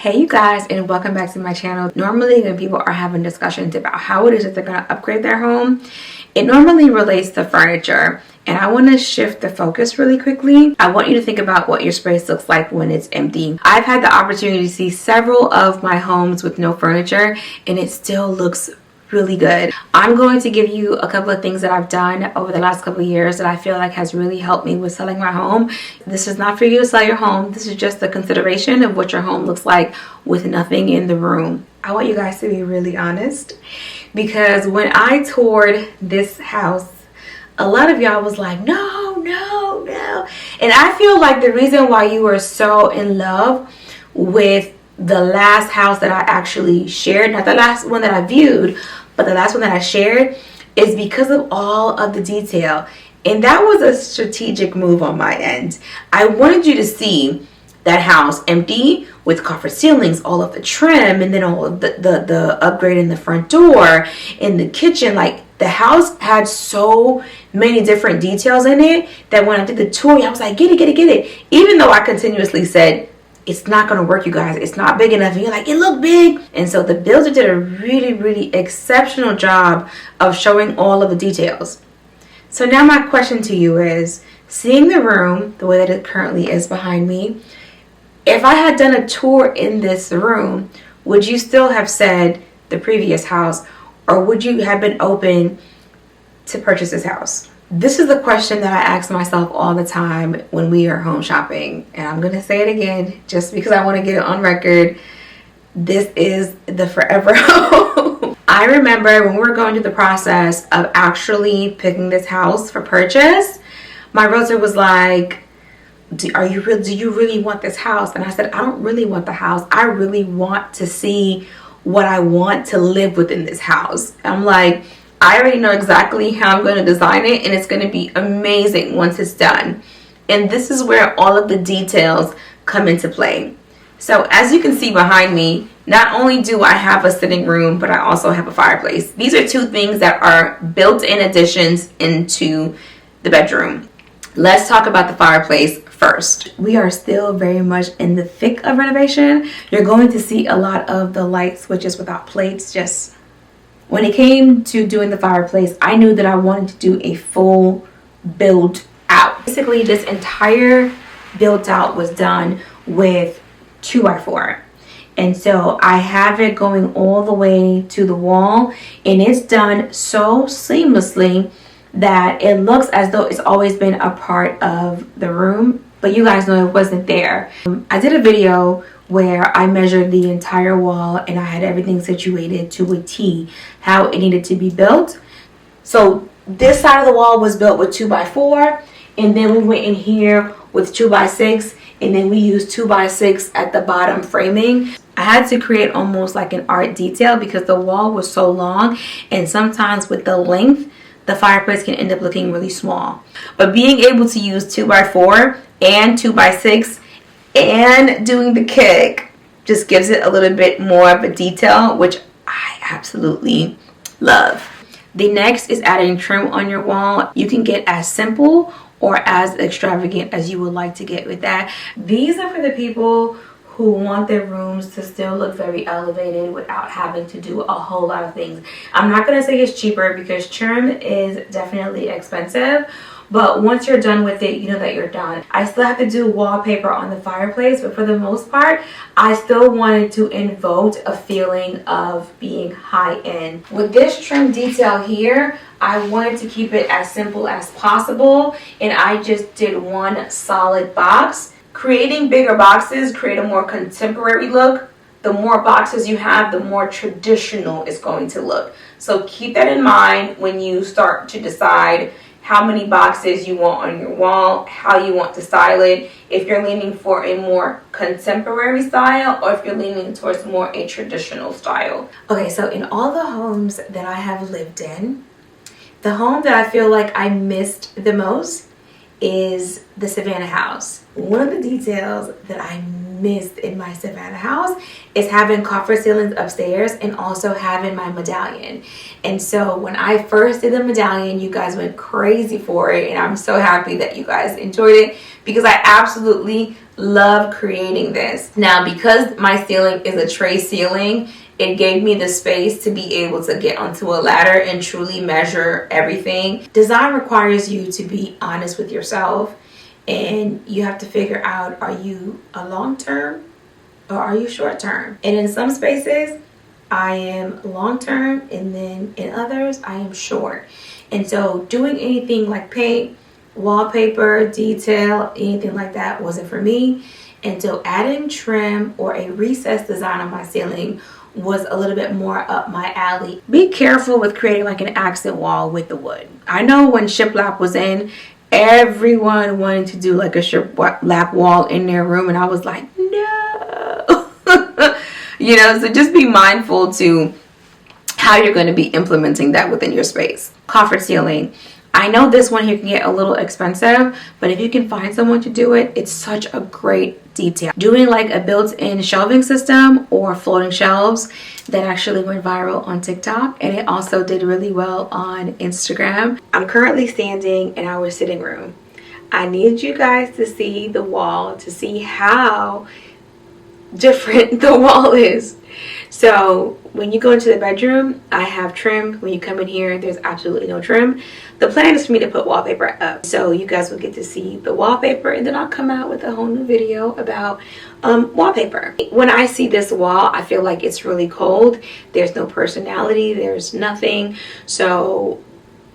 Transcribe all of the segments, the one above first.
Hey you guys, and welcome back to my channel. Normally when people are having discussions about how it is that they're going to upgrade their home, it normally relates to furniture, and I want to shift the focus really quickly. I want you to think about what your space looks like when it's empty. I've had the opportunity to see several of my homes with no furniture, and it still looks really good. I'm going to give you a couple of things that I've done over the last couple of years that I feel like has really helped me with selling my home. This is not for you to sell your home. This is just the consideration of what your home looks like with nothing in the room. I want you guys to be really honest, because when I toured this house, a lot of y'all was like, no. And I feel like the reason why you were so in love with the last house that I actually shared, not the last one that I viewed, but the last one that I shared, is because of all of the detail. And that was a strategic move on my end. I wanted you to see that house empty with copper ceilings, all of the trim, and then all of the upgrade in the front door, in the kitchen. Like, the house had so many different details in it that when I did the tour, I was like, get it. Even though I continuously said, it's not going to work, you guys. It's not big enough. And you're like, it looked big. And so the builder did a really exceptional job of showing all of the details. So now my question to you is, seeing the room the way that it currently is behind me, if I had done a tour in this room, would you still have said the previous house, or would you have been open to purchase this house? This is the question that I ask myself all the time when we are home shopping. And I'm going to say it again just because I want to get it on record. This is the forever home. I remember when we were going through the process of actually picking this house for purchase, my realtor was like, do you really want this house? And I said, I don't really want the house. I really want to see what I want to live within this house. I'm like, I already know exactly how I'm going to design it, and it's going to be amazing once it's done. And this is where all of the details come into play. So as you can see behind me, not only do I have a sitting room, but I also have a fireplace. These are two things that are built-in additions into the bedroom. Let's talk about the fireplace first. We are still very much in the thick of renovation. You're going to see a lot of the light switches without plates. Just when it came to doing the fireplace, I knew that I wanted to do a full build out. Basically, this entire build out was done with 2x4. And so I have it going all the way to the wall, and it's done so seamlessly that it looks as though it's always been a part of the room, but you guys know it wasn't there. I did a video where I measured the entire wall and I had everything situated to a T, how it needed to be built. So this side of the wall was built with 2x4, and then we went in here with 2x6, and then we used 2x6 at the bottom framing. I had to create almost like an art detail because the wall was so long, and sometimes with the length, the fireplace can end up looking really small. But being able to use 2x4 and 2x6 and doing the kick just gives it a little bit more of a detail, which I absolutely love. The next is adding trim on your wall. You can get as simple or as extravagant as you would like to get with that. These are for the people who want their rooms to still look very elevated without having to do a whole lot of things. I'm not going to say it's cheaper because trim is definitely expensive, but once you're done with it, you know that you're done. I still have to do wallpaper on the fireplace, but for the most part, I still wanted to invoke a feeling of being high-end. With this trim detail here, I wanted to keep it as simple as possible, and I just did one solid box. Creating bigger boxes create a more contemporary look. The more boxes you have, the more traditional it's going to look. So keep that in mind when you start to decide how many boxes you want on your wall, how you want to style it, if you're leaning for a more contemporary style or if you're leaning towards more a traditional style. Okay, so in all the homes that I have lived in, the home that I feel like I missed the most is the Savannah house. One of the details that I missed in my Savannah house is having coffer ceilings upstairs and also having my medallion. And so when I first did the medallion, you guys went crazy for it, and I'm so happy that you guys enjoyed it because I absolutely love creating this. Now, because my ceiling is a tray ceiling, it gave me the space to be able to get onto a ladder and truly measure everything. Design requires you to be honest with yourself, and you have to figure out, are you a long-term or are you short-term? And in some spaces, I am long-term, and then in others, I am short. And so doing anything like paint, wallpaper, detail, anything like that wasn't for me. And so adding trim or a recessed design on my ceiling was a little bit more up my alley. Be careful with creating like an accent wall with the wood. I know when shiplap was in, everyone wanted to do like a shiplap wall in their room, and I was like, no. You know, so just be mindful to how you're going to be implementing that within your space. Coffered ceiling. I know this one here can get a little expensive, but if you can find someone to do it, it's such a great detail. Doing like a built-in shelving system or floating shelves, that actually went viral on TikTok, and it also did really well on Instagram. I'm currently standing in our sitting room. I need you guys to see the wall to see how different the wall is. So when you go into the bedroom, I have trim. When you come in here, there's absolutely no trim. The plan is for me to put wallpaper up, so you guys will get to see the wallpaper, and then I'll come out with a whole new video about wallpaper. When I see this wall, I feel like it's really cold. There's no personality, there's nothing. So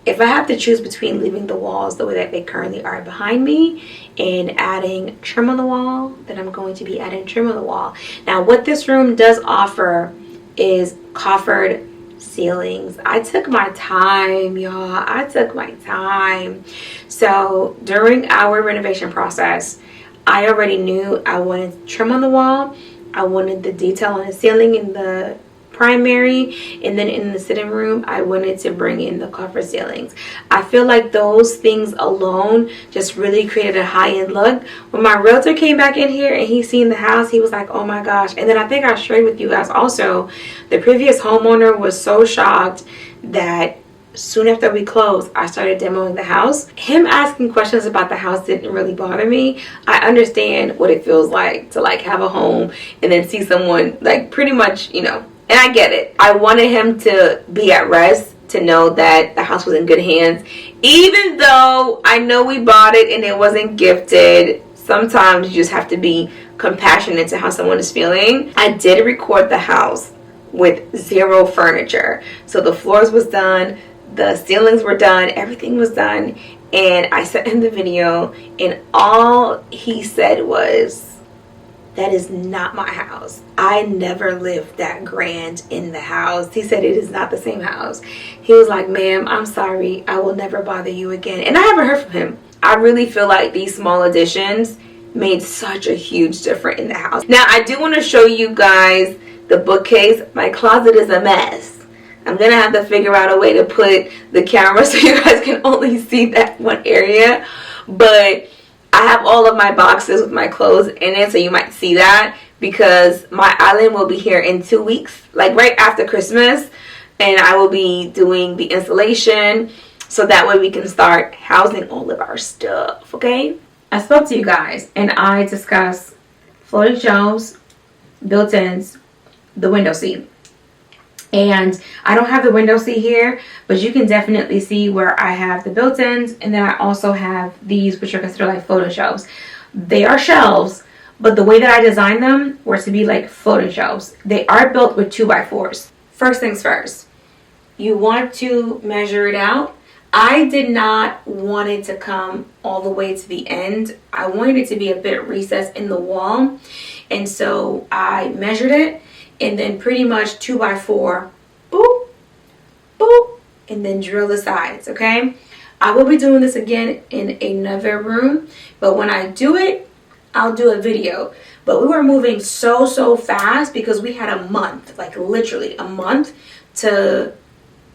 if I have to choose between leaving the walls the way that they currently are behind me and adding trim on the wall, then I'm going to be adding trim on the wall. Now, what this room does offer is coffered ceilings. I took my time, y'all. I took my time. So during our renovation process, I already knew I wanted trim on the wall. I wanted the detail on the ceiling in the primary, and then in the sitting room I wanted to bring in the coffer ceilings. I feel like those things alone just really created a high-end look. When my realtor came back in here and he seen the house, he was like, oh my gosh. And then I think I shared with you guys also, the previous homeowner was so shocked that soon after we closed, I started demoing the house. Him asking questions about the house didn't really bother me. I understand what it feels like to like have a home and then see someone like pretty much, you know, and I get it. I wanted him to be at rest, to know that the house was in good hands. Even though I know we bought it and it wasn't gifted, sometimes you just have to be compassionate to how someone is feeling. I did record the house with zero furniture. So the floors was done, the ceilings were done, everything was done. And I sent him the video, and all he said was, that is not my house. I never lived that grand in the house. He said it is not the same house. He was like, ma'am, I'm sorry. I will never bother you again. And I haven't heard from him. I really feel like these small additions made such a huge difference in the house. Now, I do want to show you guys the bookcase. My closet is a mess. I'm going to have to figure out a way to put the camera so you guys can only see that one area. But I have all of my boxes with my clothes in it, so you might see that, because my island will be here in 2 weeks, like right after Christmas, and I will be doing the installation, so that way we can start housing all of our stuff, okay? I spoke to you guys, and I discussed floating shelves, built-ins, the window seat. And I don't have the window seat here, but you can definitely see where I have the built-ins, and then I also have these, which are considered like floating shelves. They are shelves, but the way that I designed them were to be like floating shelves. They are built with 2x4s. First things first, you want to measure it out. I did not want it to come all the way to the end. I wanted it to be a bit recessed in the wall, and so I measured it. And then pretty much 2x4, boop, boop, and then drill the sides, okay? I will be doing this again in another room, but when I do it, I'll do a video. But we were moving so fast because we had a month, like literally a month, to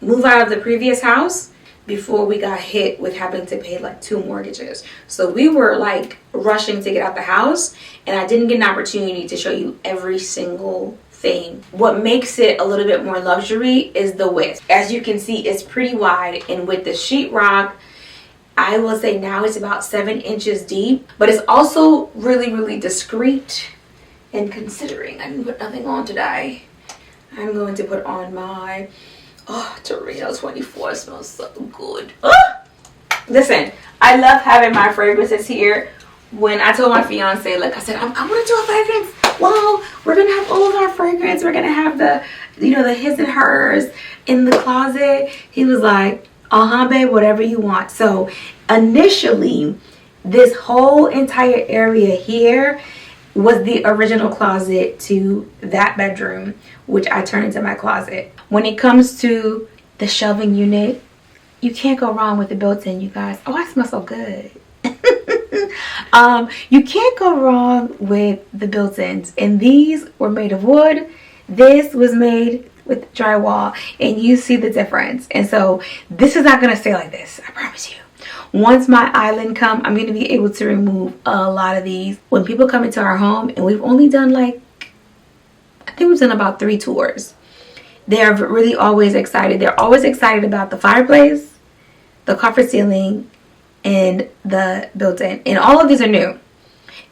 move out of the previous house before we got hit with having to pay like 2 mortgages. So we were like rushing to get out the house, and I didn't get an opportunity to show you every single thing. What makes it a little bit more luxury is the width. As you can see, it's pretty wide, and with the sheetrock, I will say now it's about 7 inches deep, but it's also really, really discreet. And considering I didn't put nothing on today, I'm going to put on my Torino 24. It smells so good. Listen, I love having my fragrances here. When I told my fiance, like I said, I want to do a fragrance. Well, we're gonna have all of our fragrance. We're gonna have the, the his and hers in the closet. He was like, babe, whatever you want. So initially, this whole entire area here was the original closet to that bedroom, which I turned into my closet. When it comes to the shelving unit, you can't go wrong with the built-in, you guys. Oh, I smell so good. You can't go wrong with the built-ins, and these were made of wood. This was made with drywall, and you see the difference. And so this is not going to stay like this, I promise you. Once my island come, I'm going to be able to remove a lot of these. When people come into our home, and we've only done like, I think we've done about 3 tours, they're really always excited. They're always excited about the fireplace, the copper ceiling, and the built-in. And all of these are new.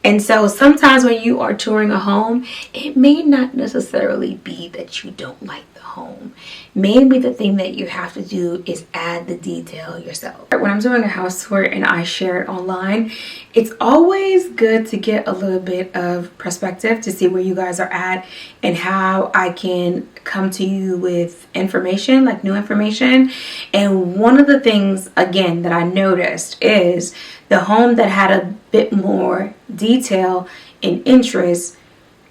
And so sometimes when you are touring a home, it may not necessarily be that you don't like the home. Maybe the thing that you have to do is add the detail yourself. When I'm doing a house tour and I share it online, it's always good to get a little bit of perspective to see where you guys are at and how I can come to you with information, like new information. And one of the things, again, that I noticed is the home that had a bit more detail and interest.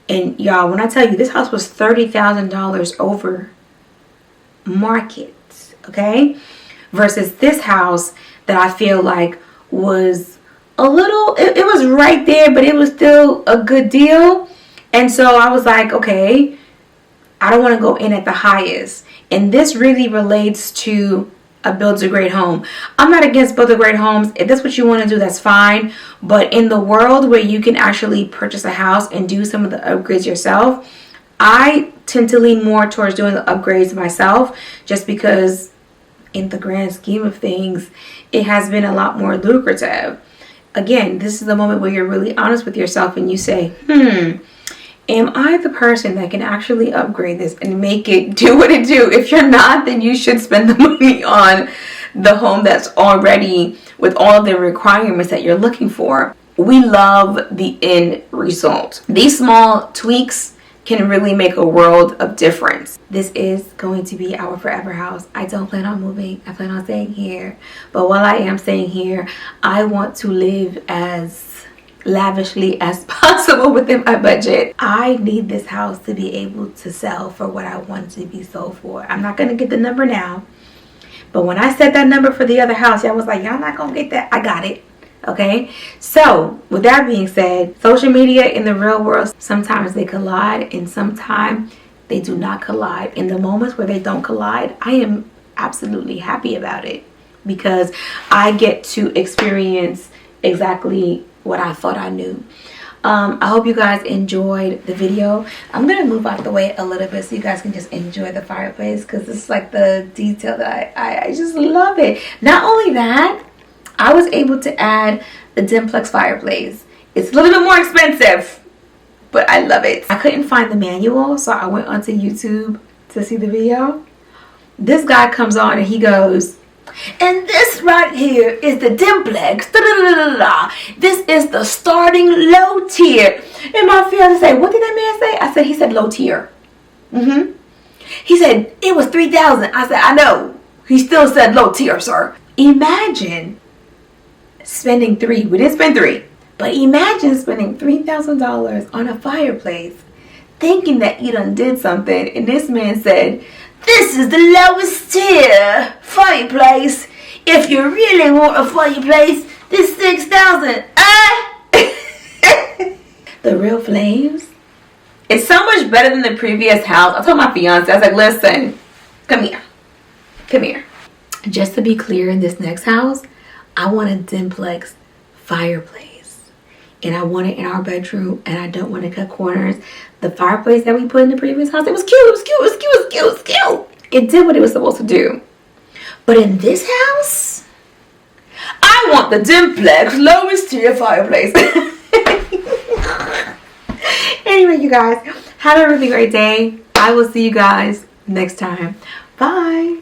And y'all, when I tell you, this house was $30,000 over market, okay? Versus this house that I feel like was a little, it was right there, but it was still a good deal. And so I was like, okay, I don't want to go in at the highest. And this really relates to a build to grade home. I'm not against build to grade homes. If that's what you want to do, that's fine. But in the world where you can actually purchase a house and do some of the upgrades yourself, I tend to lean more towards doing the upgrades myself, just because in the grand scheme of things, it has been a lot more lucrative. Again, this is the moment where you're really honest with yourself and you say, am I the person that can actually upgrade this and make it do what it do? If you're not, then you should spend the money on the home that's already with all of the requirements that you're looking for. We love the end result. These small tweaks can really make a world of difference. This is going to be our forever house. I don't plan on moving. I plan on staying here. But while I am staying here, I want to live as lavishly as possible within my budget. I need this house to be able to sell for what I want it to be sold for. I'm not going to get the number now, but when I set that number for the other house, y'all was like, y'all not going to get that. I got it. Okay, so with that being said, social media in the real world, sometimes they collide and sometimes they do not collide. In the moments where they don't collide, I am absolutely happy about it because I get to experience exactly what I thought I knew. I hope you guys enjoyed the video. I'm gonna move out the way a little bit so you guys can just enjoy the fireplace, because this is like the detail that I just love it. Not only that, I was able to add the Dimplex fireplace. It's a little bit more expensive, but I love it. I couldn't find the manual, so I went onto YouTube to see the video. This guy comes on and he goes, and this right here is the Dimplex. This is the starting low tier. And my fiance said, what did that man say? I said, he said low tier. He said, it was $3,000. I said, I know. He still said low tier, sir. Imagine spending we didn't spend $3,000, but imagine spending $3,000 on a fireplace, thinking that you done did something, and this man said, this is the lowest tier fireplace. If you really want a fireplace, this $6,000. The real flames. It's so much better than the previous house. I told my fiance, I was like, listen, come here. just to be clear, in this next house, I want a Dimplex fireplace. And I want it in our bedroom, and I don't want to cut corners. The fireplace that we put in the previous house, it was cute, it was cute, it was cute, it was cute, it was cute. It did what it was supposed to do. But in this house, I want the Dimplex lowest tier fireplace. Anyway, you guys, have a really great day. I will see you guys next time. Bye.